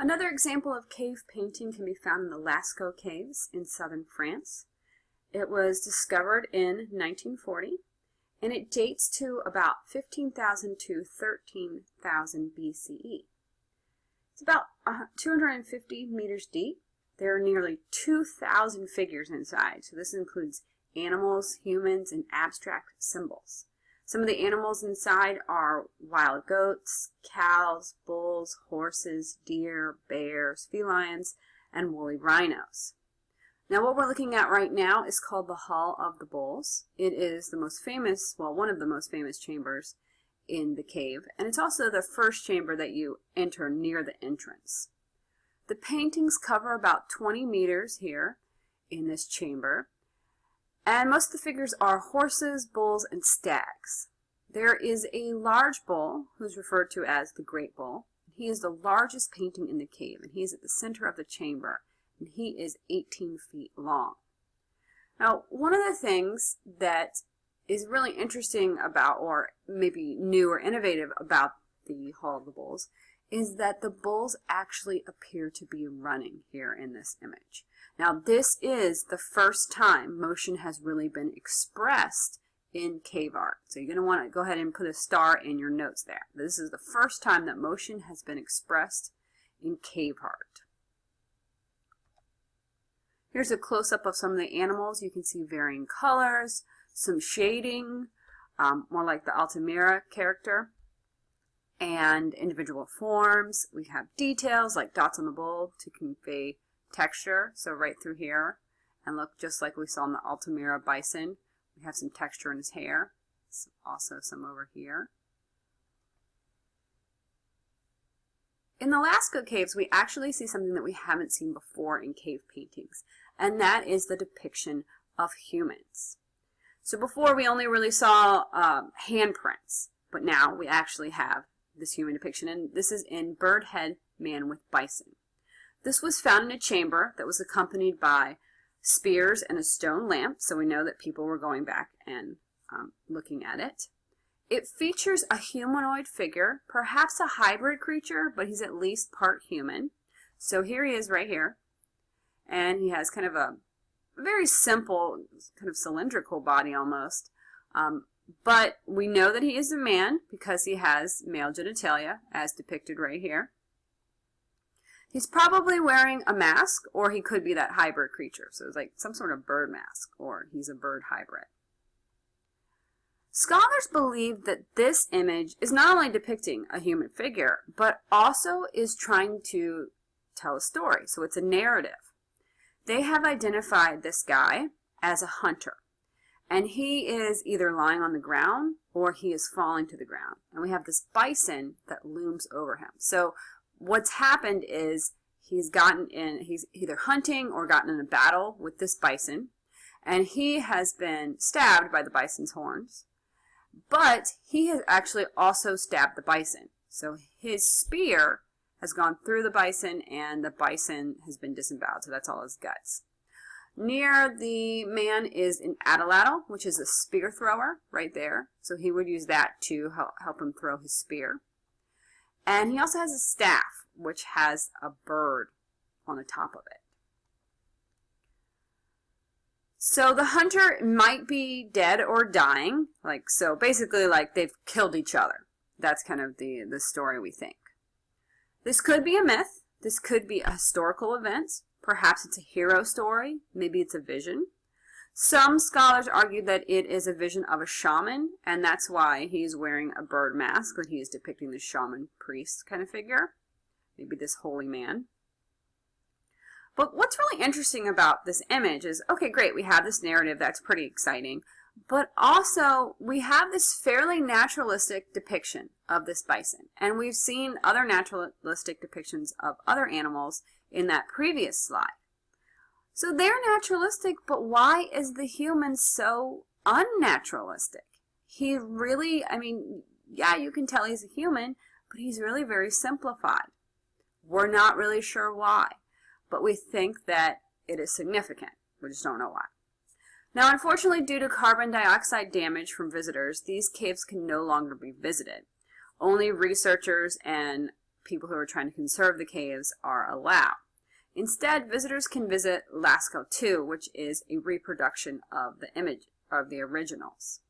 Another example of cave painting can be found in the Lascaux caves in southern France. It was discovered in 1940, and it dates to about 15,000 to 13,000 BCE. It's about 250 meters deep. There are nearly 2,000 figures inside, so this includes animals, humans, and abstract symbols. Some of the animals inside are wild goats, cows, bulls, horses, deer, bears, felines, and woolly rhinos. Now what we're looking at right now is called the Hall of the Bulls. It is the most famous, well, one of the most famous chambers in the cave, and it's also the first chamber that you enter near the entrance. The paintings cover about 20 meters here in this chamber, and most of the figures are horses, bulls, and stags. There is a large bull who's referred to as the Great Bull. He is the largest painting in the cave, and he is at the center of the chamber, and he is 18 feet long. Now, one of the things that is really interesting about, or maybe new or innovative about the Hall of the Bulls, is that the bulls actually appear to be running here in this image. Now, this is the first time motion has really been expressed in cave art. So you're going to want to go ahead and put a star in your notes there. This is the first time that motion has been expressed in cave art. Here's a close-up of some of the animals. You can see varying colors, some shading, more like the Altamira character, and individual forms. We have details like dots on the bull to convey texture, so right through here, and look just like we saw in the Altamira bison. We have some texture in his hair, also some over here. In the Lascaux caves, we actually see something that we haven't seen before in cave paintings, and that is the depiction of humans. So before we only really saw handprints, but now we actually have this human depiction, and this is in Bird Head Man with Bison. This was found in a chamber that was accompanied by spears and a stone lamp, so we know that people were going back and looking at it. It features a humanoid figure, perhaps a hybrid creature, but he's at least part human. So here he is right here, and he has kind of a very simple, kind of cylindrical body almost. But we know that he is a man because he has male genitalia, as depicted right here. He's probably wearing a mask, or he could be that hybrid creature. So it's like some sort of bird mask, or he's a bird hybrid. Scholars believe that this image is not only depicting a human figure, but also is trying to tell a story. So it's a narrative. They have identified this guy as a hunter. And he is either lying on the ground or he is falling to the ground. And we have this bison that looms over him. So what's happened is he's either hunting or gotten in a battle with this bison. And he has been stabbed by the bison's horns. But he has actually also stabbed the bison. So his spear has gone through the bison and the bison has been disemboweled. So that's all his guts. Near the man is an atlatl, which is a spear thrower right there. So he would use that to help him throw his spear. And he also has a staff, which has a bird on the top of it. So the hunter might be dead or dying. So basically like they've killed each other. That's kind of the story we think. This could be a myth. This could be a historical event. Perhaps it's a hero story. Maybe it's a vision. Some scholars argue that it is a vision of a shaman, and that's why he's wearing a bird mask, that he is depicting the shaman priest kind of figure. Maybe this holy man. But what's really interesting about this image is, okay, great, we have this narrative, that's pretty exciting, but also we have this fairly naturalistic depiction of this bison. And we've seen other naturalistic depictions of other animals in that previous slide. So they're naturalistic, but why is the human so unnaturalistic? He really, yeah, you can tell he's a human, but he's really very simplified. We're not really sure why, but we think that it is significant. We just don't know why. Now, unfortunately, due to carbon dioxide damage from visitors, these caves can no longer be visited. Only researchers and people who are trying to conserve the caves are allowed. Instead, visitors can visit Lascaux 2, which is a reproduction of the image of the originals.